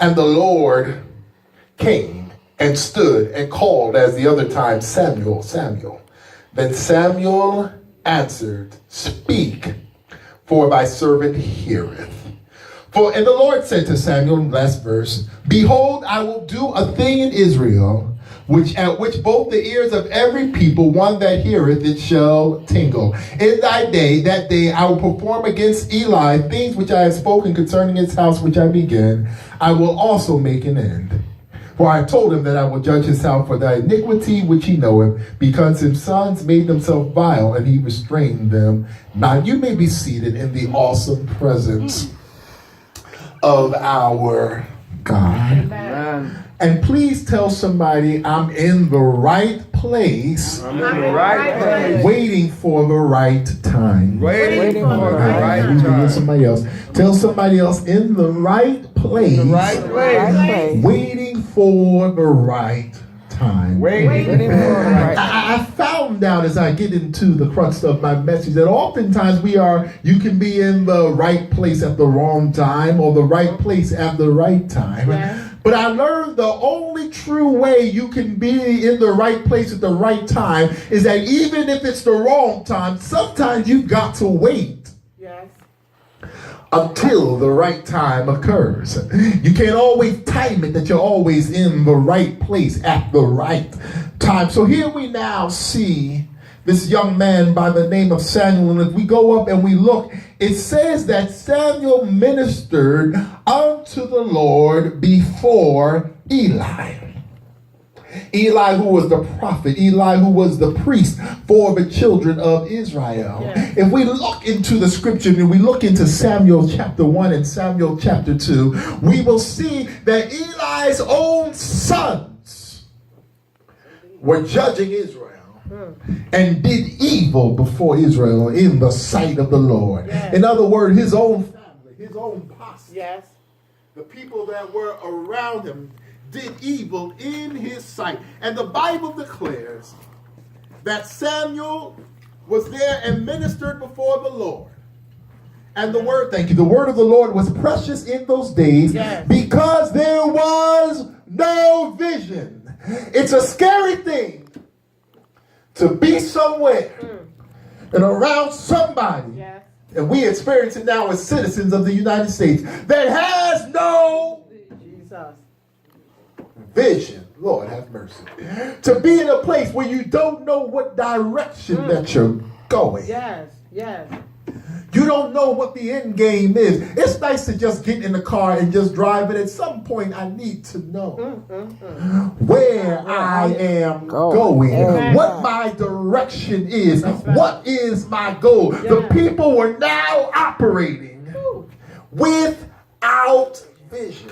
And the Lord came and stood and called as the other time, Samuel, Samuel. Then Samuel answered, Speak, for thy servant heareth. And the Lord said to Samuel, last verse, Behold, I will do a thing in Israel, at which both the ears of every people, one that heareth it, shall tingle. In thy day, that day, I will perform against Eli things which I have spoken concerning his house which I began. I will also make an end. For I told him that I will judge his house for thy iniquity which he knoweth, because his sons made themselves vile, and he restrained them. Now you may be seated in the awesome presence of our God. Amen. And please tell somebody, I'm in the right place. I'm in the right place. Waiting for the right time. Waiting for the right time. Somebody else. Tell somebody else, in the right place. In the right place. Waiting for the right time. Waiting for the right time. I found out as I get into the crux of my message that oftentimes you can be in the right place at the wrong time, or the right place at the right time. Yeah. But I learned the only true way you can be in the right place at the right time is that even if it's the wrong time, sometimes you've got to wait. Yes. Until the right time occurs. You can't always time it that you're always in the right place at the right time. So here we now see this young man by the name of Samuel. And if we go up and we look, it says that Samuel ministered unto the Lord before Eli. Eli, who was the prophet, Eli, who was the priest for the children of Israel. Yeah. If we look into the scripture and we look into Samuel chapter 1 and Samuel chapter 2, we will see that Eli's own sons were judging Israel and did evil before Israel in the sight of the Lord. Yes. In other words, his own family, his own posse, yes, the people that were around him did evil in his sight. And the Bible declares that Samuel was there and ministered before the Lord. And the word of the Lord was precious in those days, yes, because there was no vision. It's a scary thing to be somewhere and around somebody, yes, and we experience it now as citizens of the United States, that has no Jesus vision. Lord have mercy. To be in a place where you don't know what direction that you're going. Yes, yes. You don't know what the end game is. It's nice to just get in the car and just drive, but at some point I need to know where I am going, what my direction is, what is my goal. Yeah. The people were now operating without vision.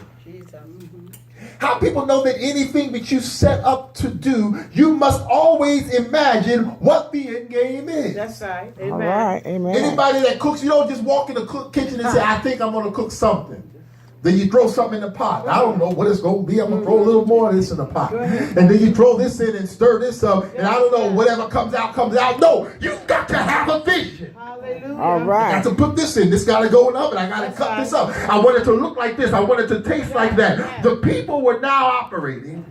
How people know that anything that you set up to do, you must always imagine what the end game is. That's right. Amen. All right. Amen. Anybody that cooks, you don't just walk in the kitchen and say, I think I'm going to cook something. Then you throw something in the pot. I don't know what it's going to be. I'm going to throw a little more of this in the pot. And then you throw this in and stir this up. And I don't know, whatever comes out, comes out. No, you've got to have a vision. Hallelujah. All right. I got to put this in. This got to go in the oven. I got to cut this up. I want it to look like this. I want it to taste like that. The people were now operating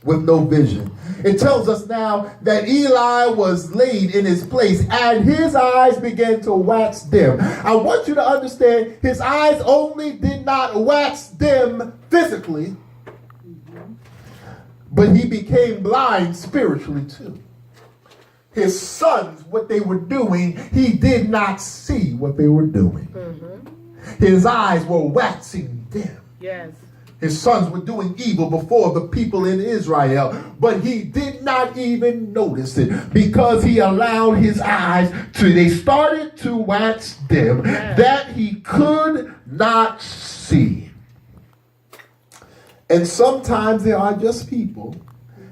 with no vision. It tells us now that Eli was laid in his place and his eyes began to wax dim. I want you to understand, his eyes only did not wax dim physically, but he became blind spiritually too. His sons, what they were doing, he did not see what they were doing. His eyes were waxing dim. Yes. His sons were doing evil before the people in Israel, but he did not even notice it because he allowed his eyes they started to wax dim, that he could not see. And sometimes there are just people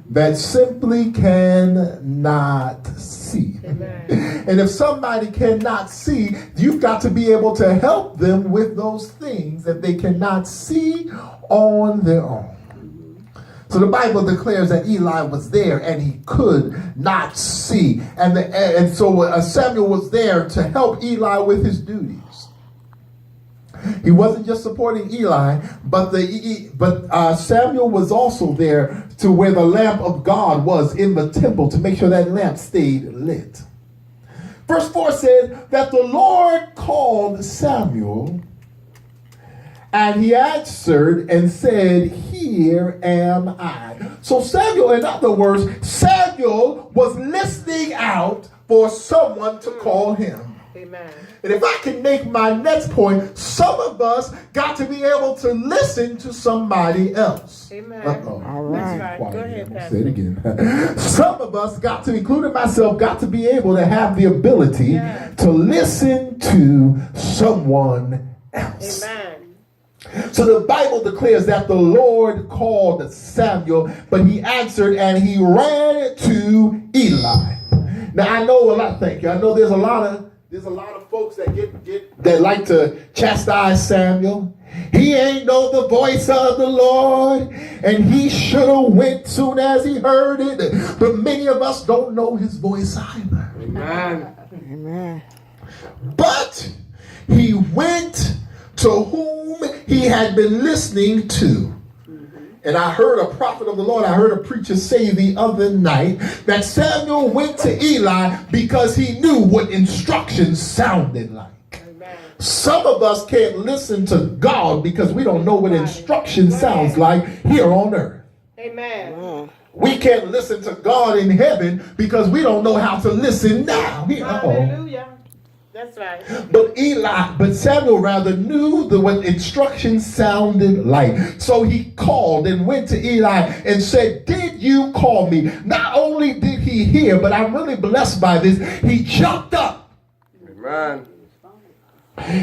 that simply cannot see. Amen. And if somebody cannot see, you've got to be able to help them with those things that they cannot see on their own. So the Bible declares that Eli was there and he could not see. And so Samuel was there to help Eli with his duties. He wasn't just supporting Eli, but Samuel was also there to where the lamp of God was in the temple to make sure that lamp stayed lit. Verse 4 says that the Lord called Samuel, and he answered and said, "Here am I." So Samuel, in other words, Samuel was listening out for someone to call him. Amen. And if I can make my next point, some of us got to be able to listen to somebody else. Amen. All right. That's right. Go ahead, Say Pastor. it again. Some of us got to, including myself, got to be able to have the ability to listen to someone else. Amen. So the Bible declares that the Lord called Samuel, but he answered and he ran to Eli. Now I know a lot. Thank you. I know there's a lot of folks that like to chastise Samuel. He ain't know the voice of the Lord, and he should have went soon as he heard it. But many of us don't know his voice either. Amen. Amen. But he went to whom he had been listening to. And I heard a prophet of the Lord, I heard a preacher say the other night that Samuel went to Eli because he knew what instructions sounded like. Amen. Some of us can't listen to God because we don't know what instruction sounds like here on earth. Amen. We can't listen to God in heaven because we don't know how to listen now. Hallelujah. That's right. But Samuel rather knew what instructions sounded like. So he called and went to Eli and said, "Did you call me?" Not only did he hear, but I'm really blessed by this. He jumped up. Amen.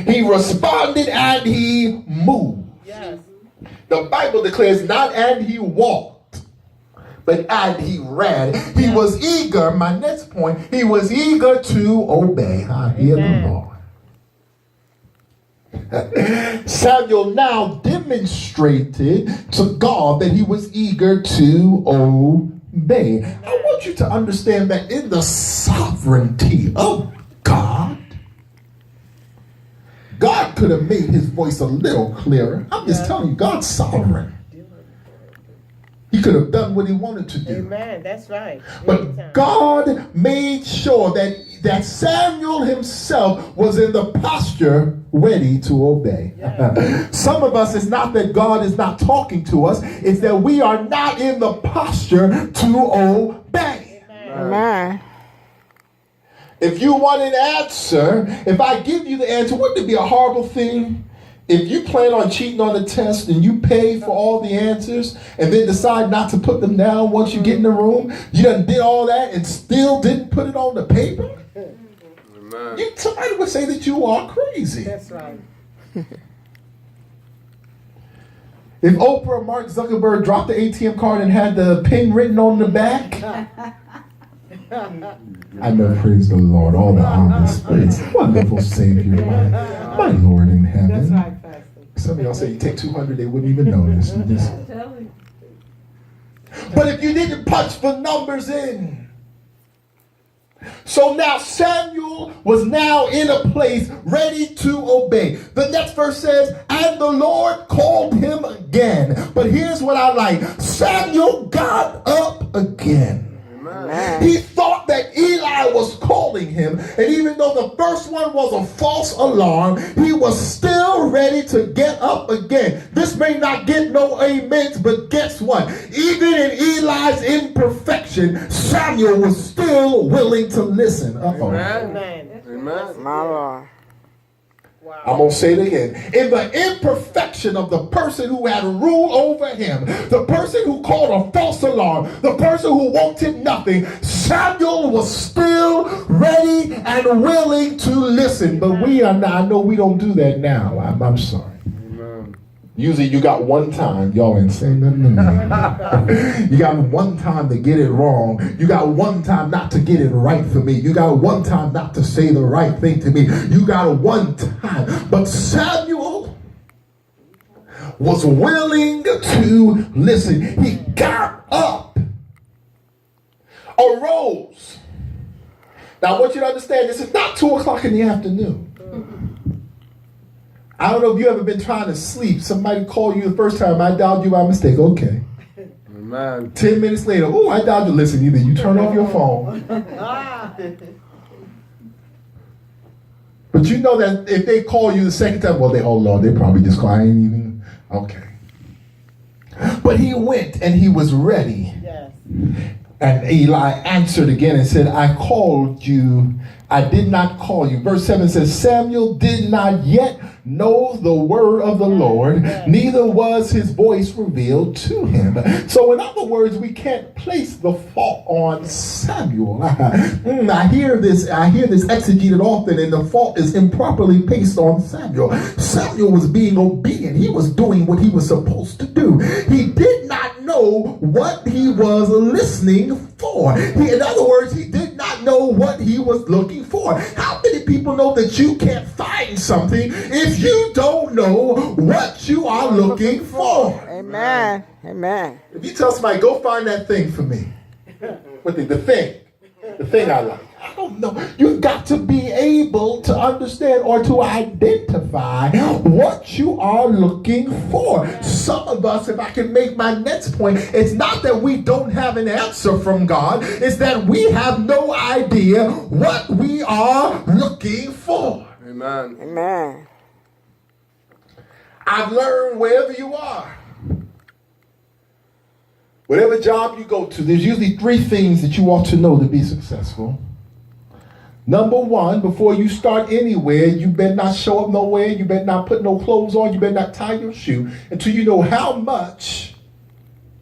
He responded and he moved. Yes. The Bible declares not and he walked, but and he ran. He was eager. My next point, he was eager to obey. I hear the Lord. Samuel now demonstrated to God that he was eager to obey. I want you to understand that in the sovereignty of God, God could have made his voice a little clearer. I'm just telling you, God's sovereign. He could have done what he wanted to do. Amen. That's right. But God made sure that Samuel himself was in the posture ready to obey. Some of us, it's not that God is not talking to us, it's that we are not in the posture to obey. Amen. If you want an answer, if I give you the answer, wouldn't it be a horrible thing if you plan on cheating on the test and you pay for all the answers and then decide not to put them down once you get in the room? You done did all that and still didn't put it on the paper? Amen. Somebody would say that you are crazy. That's right. If Oprah or Mark Zuckerberg dropped the ATM card and had the pin written on the back, I know, praise the Lord, all the honor space. Wonderful Savior, my Lord in heaven. That's right, Pastor. Some of y'all say you take 200, they wouldn't even notice. But if you didn't punch the numbers in. So now Samuel was now in a place ready to obey. The next verse says, and the Lord called him again. But here's what I like. Samuel got up again. Amen. He thought that Eli was calling him, and even though the first one was a false alarm, he was still ready to get up again. This may not get no amens, but guess what? Even in Eli's imperfection, Samuel was still willing to listen. Amen. Amen. My Lord. Wow. I'm going to say it again. In the imperfection of the person who had rule over him, the person who called a false alarm, the person who wanted nothing, Samuel was still ready and willing to listen. But we are not, I know we don't do that now. I'm sorry. Usually you got one time, y'all ain't saying nothing to me. You got one time to get it wrong. You got one time not to get it right for me. You got one time not to say the right thing to me. You got one time. But Samuel was willing to listen. He got up, arose. Now I want you to understand, this is not 2 o'clock in the afternoon. I don't know if you ever been trying to sleep. Somebody called you the first time. I dialed you by mistake. Okay. Amen. 10 minutes later, oh, I dialed you. Listen, either you turn off your phone. But you know that if they call you the second time, well, oh Lord, they probably just call. I ain't even, okay. But he went and he was ready. Yes. And Eli answered again and said, I called you. I did not call you. Verse 7 says, Samuel did not yet know the word of the Lord, neither was his voice revealed to him. So in other words, we can't place the fault on Samuel. I hear this exegeted often, and the fault is improperly placed on Samuel. Samuel was being obedient. He was doing what he was supposed to do. He did not know what he was listening for. In other words, he did not know what he was looking for. How many people know that you can't find something if you don't know what you are looking for? Amen. Amen. If you tell somebody, go find that thing for me. What the thing I like. I don't know. You've got to be able to understand or to identify what you are looking for. Some of us, if I can make my next point, it's not that we don't have an answer from God. It's that we have no idea what we are looking for. Amen. Amen. I've learned wherever you are, whatever job you go to, there's usually 3 things that you ought to know to be successful. Number 1, before you start anywhere, you better not show up nowhere. You better not put no clothes on. You better not tie your shoe until you know how much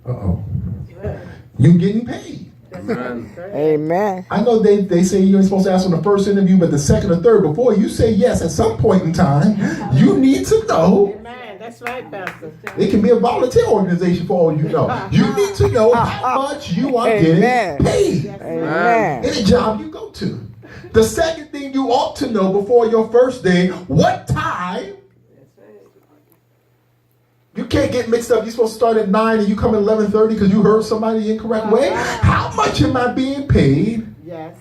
you're getting paid. Amen. Amen. I know they say you're supposed to ask on the first interview, but the second or third, before you say yes at some point in time, you need to know. Amen. That's right, Pastor. It can be a volunteer organization for all you know. You need to know how much you are Amen. getting paid. Amen. Any job you go to. The second thing you ought to know before your first day, what time. You can't get mixed up. You're supposed to start at 9 and you come at 11:30 because you heard somebody the incorrect way. How much am I being paid? Yes.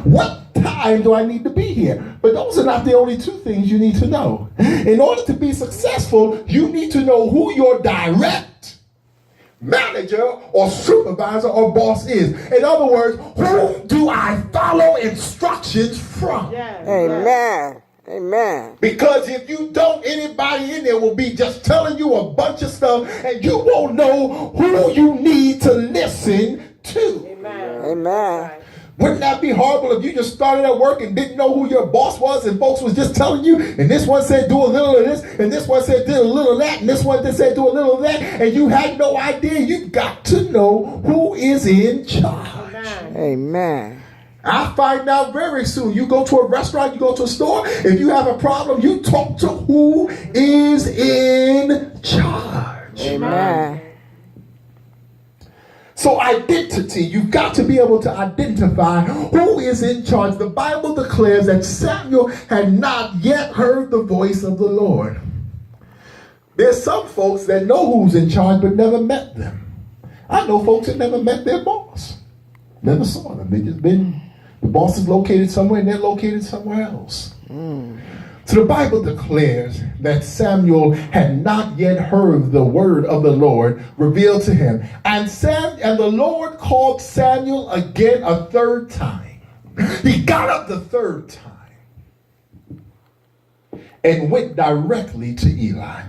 What time do I need to be here? But those are not the only 2 things you need to know. In order to be successful, you need to know who your direct manager or supervisor or boss is. In other words, who do I follow instructions from? Yes. Amen. Amen. Because if you don't, anybody in there will be just telling you a bunch of stuff and you won't know who you need to listen to. Amen. Amen. Wouldn't that be horrible if you just started at work and didn't know who your boss was and folks was just telling you, and this one said do a little of this, and this one said do a little of that, and this one said do a little of that, and you had no idea? You've got to know who is in charge. Amen. Amen. I find out very soon. You go to a restaurant, you go to a store, if you have a problem, you talk to who is in charge. Amen. So identity, you've got to be able to identify who is in charge. The Bible declares that Samuel had not yet heard the voice of the Lord. There's some folks that know who's in charge but never met them. I know folks that never met their boss. Never saw them. They just been, the boss is located somewhere and they're located somewhere else. So the Bible declares that Samuel had not yet heard the word of the Lord revealed to him. And the Lord called Samuel again a 3rd time. He got up the 3rd time and went directly to Eli.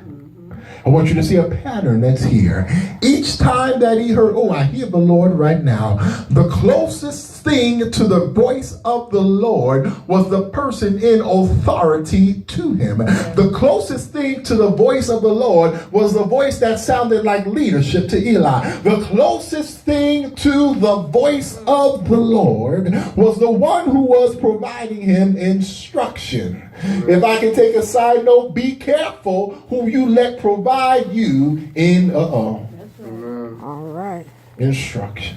I want you to see a pattern that's here. Each time that he heard, I hear the Lord right now, the closest thing to the voice of the Lord was the person in authority to him. The closest thing to the voice of the Lord was the voice that sounded like leadership to Eli. The closest thing to the voice of the Lord was the one who was providing him instruction. If I can take a side note, be careful who you let provide you in All right. instruction.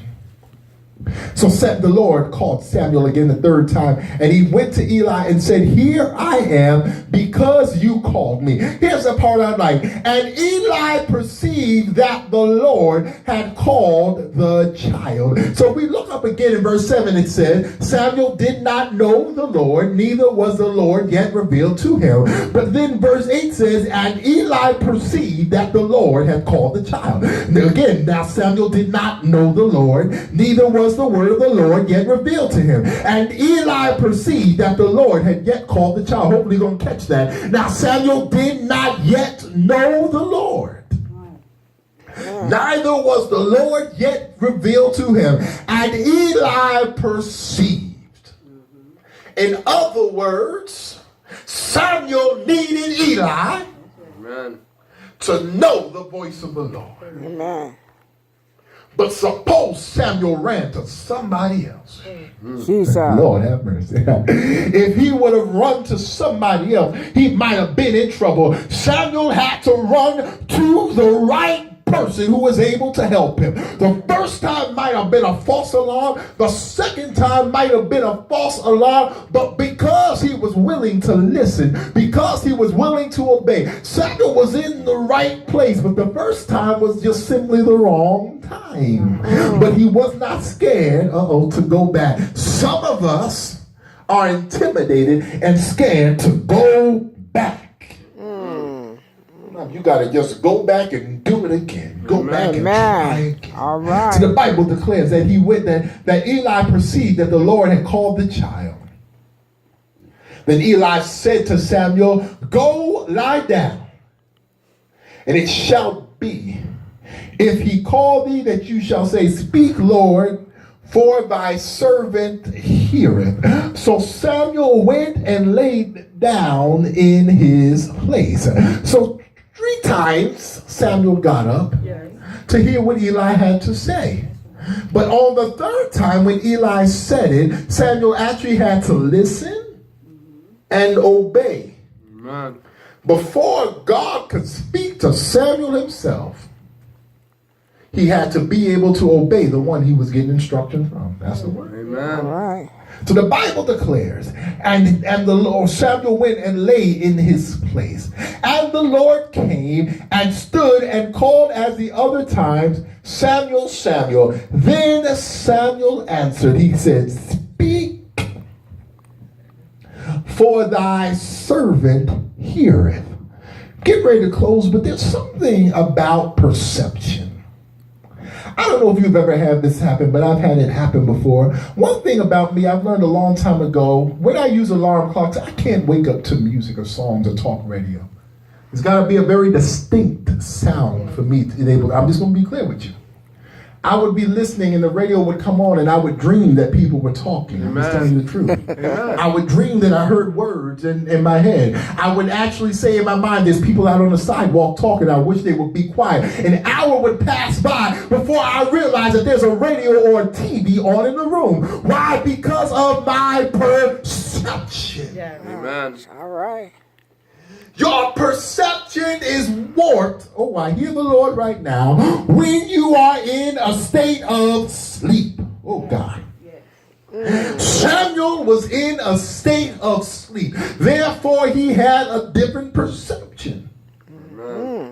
So the Lord called Samuel again the third time, and he went to Eli and said, "Here I am, because you called me." Here's the part I like. And Eli perceived that the Lord had called the child. So we look up again in verse 7, it says, Samuel did not know the Lord, neither was the Lord yet revealed to him. But then verse 8 says, and Eli perceived that the Lord had called the child. Now Samuel did not know the Lord, neither was the word of the Lord yet revealed to him. And Eli perceived that the Lord had yet called the child. Hopefully you're going to catch that. Now Samuel did not yet know the Lord. Neither was the Lord yet revealed to him. And Eli perceived. In other words, Samuel needed Eli to know the voice of the Lord. Amen. But suppose Samuel ran to somebody else. Jesus. Lord have mercy. If he would have run to somebody else, he might have been in trouble. Samuel had to run to the right person who was able to help him. The first time might have been a false alarm. The second time might have been a false alarm. But because he was willing to listen, because he was willing to obey, Samuel was in the right place. But the first time was just simply the wrong time. But he was not scared, to go back. Some of us are intimidated and scared to go back. You got to just go back and do it again. Go back and try again. All right. So the Bible declares that he went that Eli perceived that the Lord had called the child. Then Eli said to Samuel, "Go lie down, and it shall be, if he call thee, that you shall say, Speak, Lord, for thy servant heareth." So Samuel went and laid down in his place. So 3 times Samuel got up to hear what Eli had to say. But on the 3rd time when Eli said it, Samuel actually had to listen and obey. Amen. Before God could speak to Samuel himself, he had to be able to obey the one he was getting instruction from. That's the word. Amen. All right. So the Bible declares, and the Lord, Samuel went and lay in his place. And the Lord came and stood and called as the other times, Samuel, Samuel. Then Samuel answered, he said, Speak, for thy servant heareth. Get ready to close, but there's something about perception. I don't know if you've ever had this happen, but I've had it happen before. One thing about me, I've learned a long time ago, when I use alarm clocks, I can't wake up to music or songs or talk radio. It's got to be a very distinct sound for me to enable. I'm just going to be clear with you. I would be listening and the radio would come on and I would dream that people were talking. I'm just telling you the truth. I would dream that I heard words in my head. I would actually say in my mind, there's people out on the sidewalk talking. I wish they would be quiet. An hour would pass by before I realized that there's a radio or a TV on in the room. Why? Because of my perception. Amen. All right. Your perception is warped. Oh, I hear the Lord right now. When you are in a state of sleep. Oh, God. Samuel was in a state of sleep. Therefore, he had a different perception.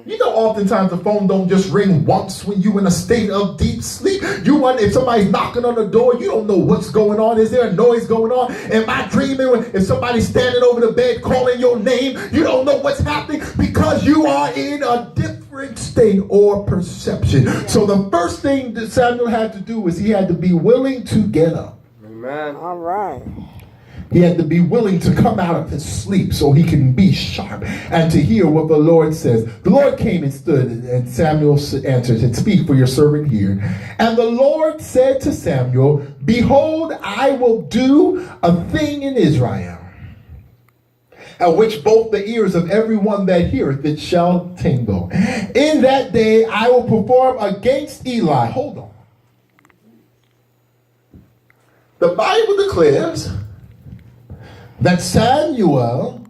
You know, oftentimes the phone don't just ring once when you're in a state of deep sleep. You wonder if somebody's knocking on the door, you don't know what's going on. Is there a noise going on? Am I dreaming? If somebody's standing over the bed calling your name, you don't know what's happening because you are in a different state or perception. So the first thing that Samuel had to do is he had to be willing to get up. Amen. All right. He had to be willing to come out of his sleep so he can be sharp and to hear what the Lord says. The Lord came and stood, and Samuel answered and Speak, for your servant here. And the Lord said to Samuel, Behold, I will do a thing in Israel, at which both the ears of everyone that heareth it shall tingle. In that day I will perform against Eli. Hold on. The Bible declares that Samuel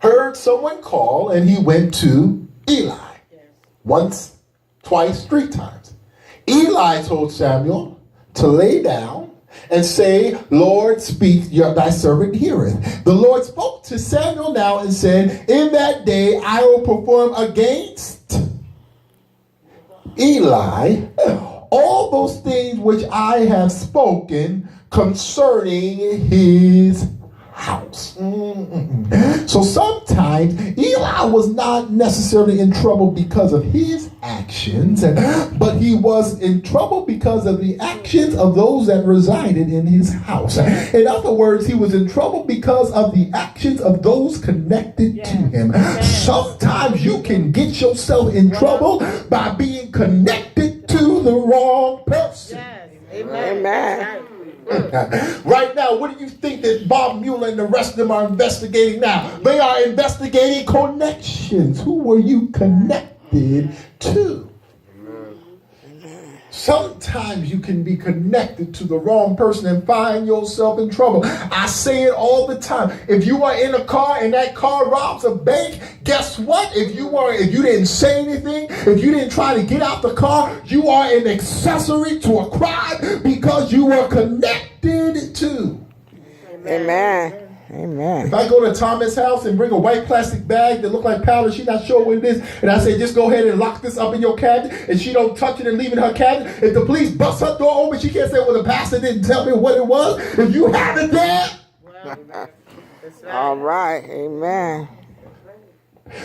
heard someone call and he went to Eli. Once, twice, 3 times. Eli told Samuel to lay down and say, Lord, speak, thy servant heareth. The Lord spoke to Samuel now and said, in that day I will perform against Eli all those things which I have spoken concerning his house. So sometimes Eli was not necessarily in trouble because of his actions, but he was in trouble because of the actions of those that resided in his house. In other words, he was in trouble because of the actions of those connected to him. Sometimes you can get yourself in trouble by being connected to the wrong person. Yes. Amen. That's right. Right now, what do you think that Bob Mueller and the rest of them are investigating now? They are investigating connections. Who were you connected to? Sometimes you can be connected to the wrong person and find yourself in trouble. I say it all the time. If you are in a car and that car robs a bank, guess what? If you didn't say anything, if you didn't try to get out the car, you are an accessory to a crime because you were connected to. Amen. Amen. If I go to Thomas' house and bring a white plastic bag that look like powder, she's not sure what it is, and I say, just go ahead and lock this up in your cabinet, and she don't touch it and leave it in her cabinet, if the police bust her door open, she can't say, well, the pastor didn't tell me what it was. If you have it there, Well, that's right. All right. Amen.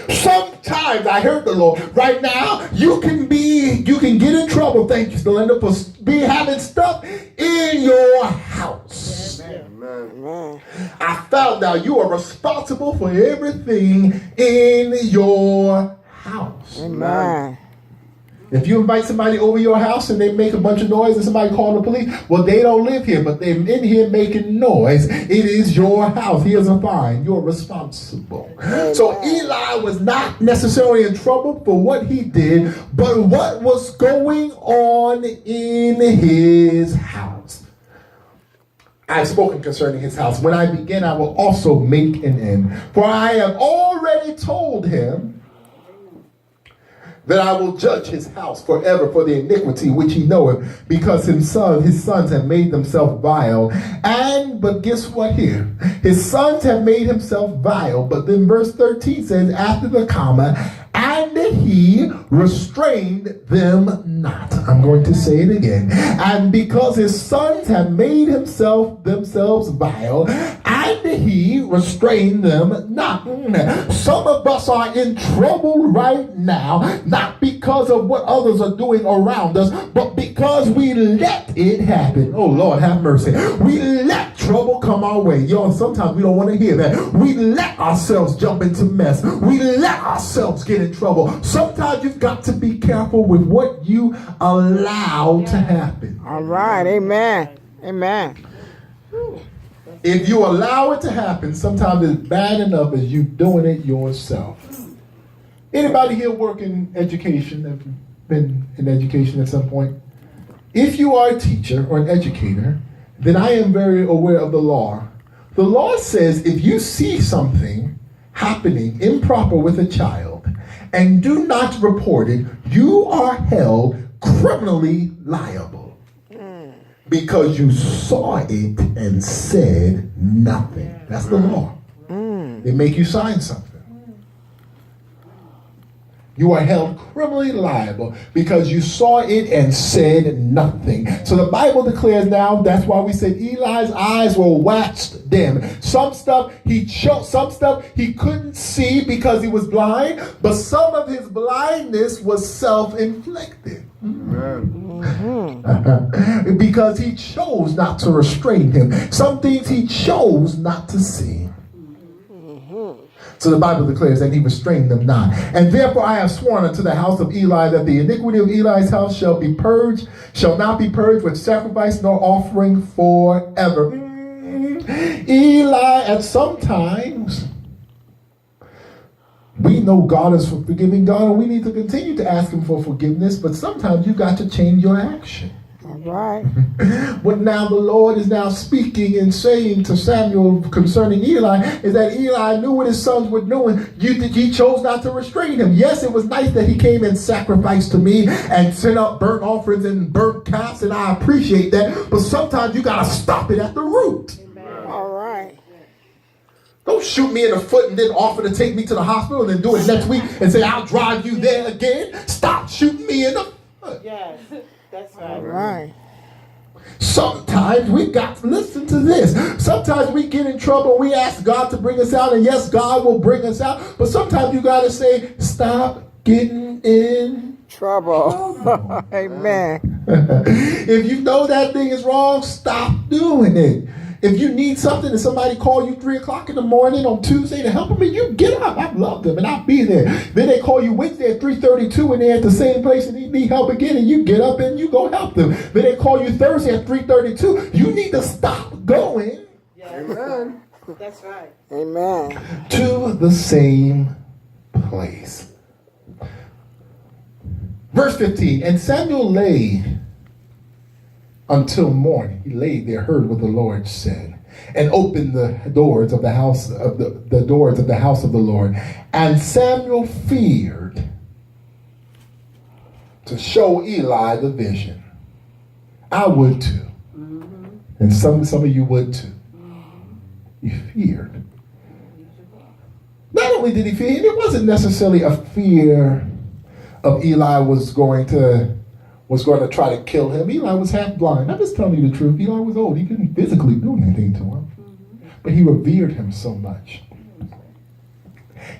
sometimes I heard the Lord. Right now, you can get in trouble, thank you, Belinda, for having stuff in your house. Amen. I found out you are responsible for everything in your house. Amen. If you invite somebody over your house and they make a bunch of noise and somebody call the police, well, they don't live here, but they're in here making noise. It is your house. Here's a fine. You're responsible. So Eli was not necessarily in trouble for what he did, but what was going on in his house. I've spoken concerning his house. When I begin, I will also make an end. For I have already told him that I will judge his house forever for the iniquity which he knoweth, because his sons have made themselves vile. But guess what here? His sons have made himself vile. But then verse 13 says, after the comma, and he restrained them not. I'm going to say it again. And because his sons have made themselves vile, and he restrained them not. Some of us are in trouble right now, not because of what others are doing around us, but because we let it happen. Oh, Lord, have mercy. We let trouble come our way. Y'all, sometimes we don't want to hear that. We let ourselves jump into mess. We let ourselves get in trouble. Sometimes you've got to be careful with what you allow to happen. All right. Amen. Amen. If you allow it to happen, sometimes it's bad enough as you doing it yourself. Anybody here work in education, have been in education at some point? If you are a teacher or an educator, then I am very aware of the law. The law says if you see something happening improper with a child and do not report it, you are held criminally liable. Because you saw it and said nothing. That's the law. They make you sign something. You are held criminally liable because you saw it and said nothing. So the Bible declares now, that's why we said Eli's eyes were waxed dim. Some stuff he couldn't see because he was blind, but some of his blindness was self-inflicted. Because he chose not to restrain him. Some things he chose not to see. So the Bible declares that he restrained them not. And therefore I have sworn unto the house of Eli that the iniquity of Eli's house shall not be purged with sacrifice nor offering forever. Eli, at some times, we know God is a forgiving God, and we need to continue to ask him for forgiveness, but sometimes you got to change your action. All right. What now the Lord is now speaking and saying to Samuel concerning Eli is that Eli knew what his sons were doing. He chose not to restrain him. Yes, it was nice that he came and sacrificed to me and sent up burnt offerings and burnt calves, and I appreciate that. But sometimes you got to stop it at the root. All right. Don't shoot me in the foot and then offer to take me to the hospital and then do it next week and say, I'll drive you there again. Stop shooting me in the foot. Yes, that's right. All right. Sometimes we got to listen to this. Sometimes we get in trouble. We ask God to bring us out, and yes, God will bring us out. But sometimes you got to say, stop getting in Trouble. Amen. If you know that thing is wrong, stop doing it. If you need something and somebody call you 3 o'clock in the morning on Tuesday to help them, and you get up. I love them and I'll be there. Then they call you Wednesday at 3:32 and they're at the same place and they need help again, and you get up and you go help them. Then they call you Thursday at 3:32. You need to stop going Amen. That's right. Amen. to the same place. Verse 15, and Samuel lay until morning. He laid there, heard what the Lord said, and opened the doors of the house of the doors of the house of the Lord. And Samuel feared to show Eli the vision. I would too. And some of you would too. He feared. Not only did he fear, and it wasn't necessarily a fear of Eli was going to try to kill him. Eli was half blind. I'm just telling you the truth. Eli was old. He couldn't physically do anything to him. But he revered him so much.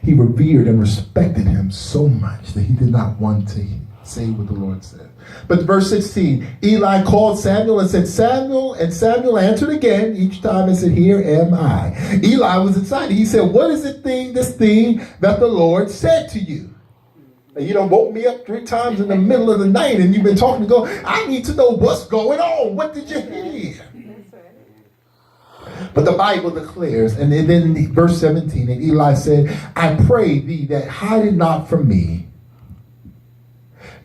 He revered and respected him so much that he did not want to say what the Lord said. But verse 16, Eli called Samuel and said, Samuel, and Samuel answered again each time and said, here am I. Eli was excited. He said, what is this thing that the Lord said to you? And you done woke me up 3 times in the middle of the night and you've been talking to God. I need to know what's going on. What did you hear? But the Bible declares, and then verse 17, and Eli said, I pray thee that hide it not from me.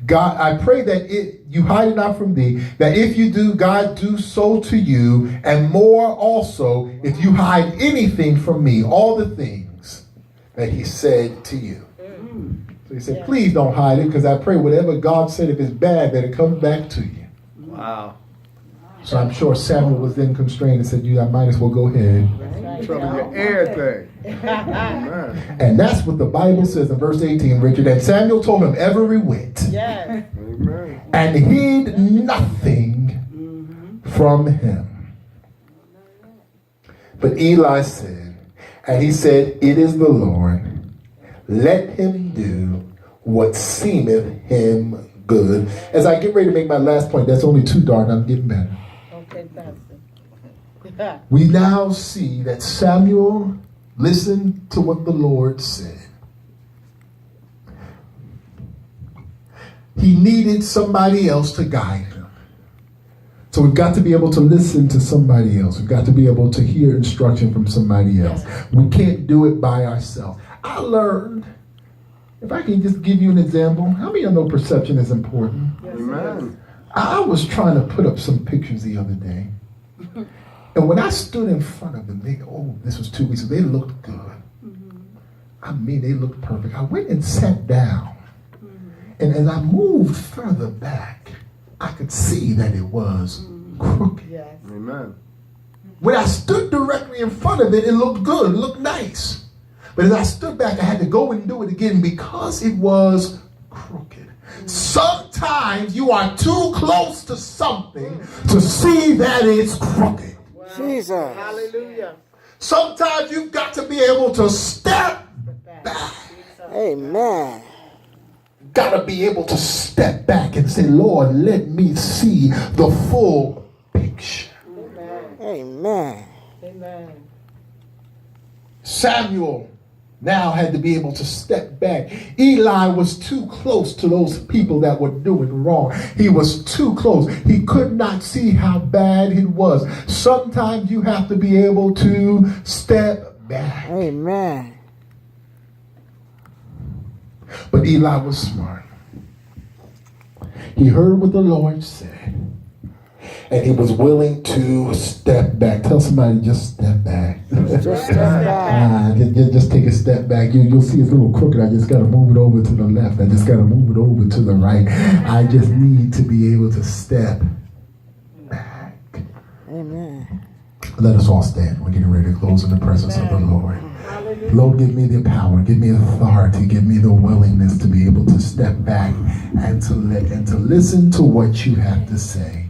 God, I pray that you hide it not from thee, that if you do, God do so to you, and more also, if you hide anything from me, all the things that he said to you. So he said, please don't hide it, because I pray whatever God said, if it's bad, that it comes back to you. Wow. So I'm sure Samuel was then constrained and said, I might as well go ahead. Trouble your everything. Amen. And that's what the Bible says in verse 18, Richard. And Samuel told him every whit. Yes. Amen. And hid nothing from him. But Eli said, and he said, it is the Lord. Let him do what seemeth him good. As I get ready to make my last point, that's only too dark. I'm getting better. Okay, Pastor. We now see that Samuel listened to what the Lord said. He needed somebody else to guide him. So we've got to be able to listen to somebody else. We've got to be able to hear instruction from somebody else. We can't do it by ourselves. I learned, if I can just give you an example, how many of you know perception is important? Amen. I was trying to put up some pictures the other day. And when I stood in front of them, this was 2 weeks ago, they looked good. I mean, they looked perfect. I went and sat down. And as I moved further back, I could see that it was crooked. Yes. Amen. When I stood directly in front of it, it looked good, it looked nice. But as I stood back, I had to go and do it again because it was crooked. Sometimes you are too close to something to see that it's crooked. Jesus. Hallelujah. Sometimes you've got to be able to step back. Amen. Got to be able to step back and say, Lord, let me see the full picture. Amen. Amen. Samuel now had to be able to step back. Eli was too close to those people that were doing wrong. He was too close. He could not see how bad it was. Sometimes you have to be able to step back. Amen. But Eli was smart. He heard what the Lord said. and he was willing to step back. Tell somebody, just step back. Just step back. Just take a step back. You'll see it's a little crooked. I just got to move it over to the left. I just got to move it over to the right. I just need to be able to step back. Amen. Let us all stand. We're getting ready to close in the presence of the Lord. Lord, give me the power, give me authority, give me the willingness to be able to step back and to listen to what you have to say.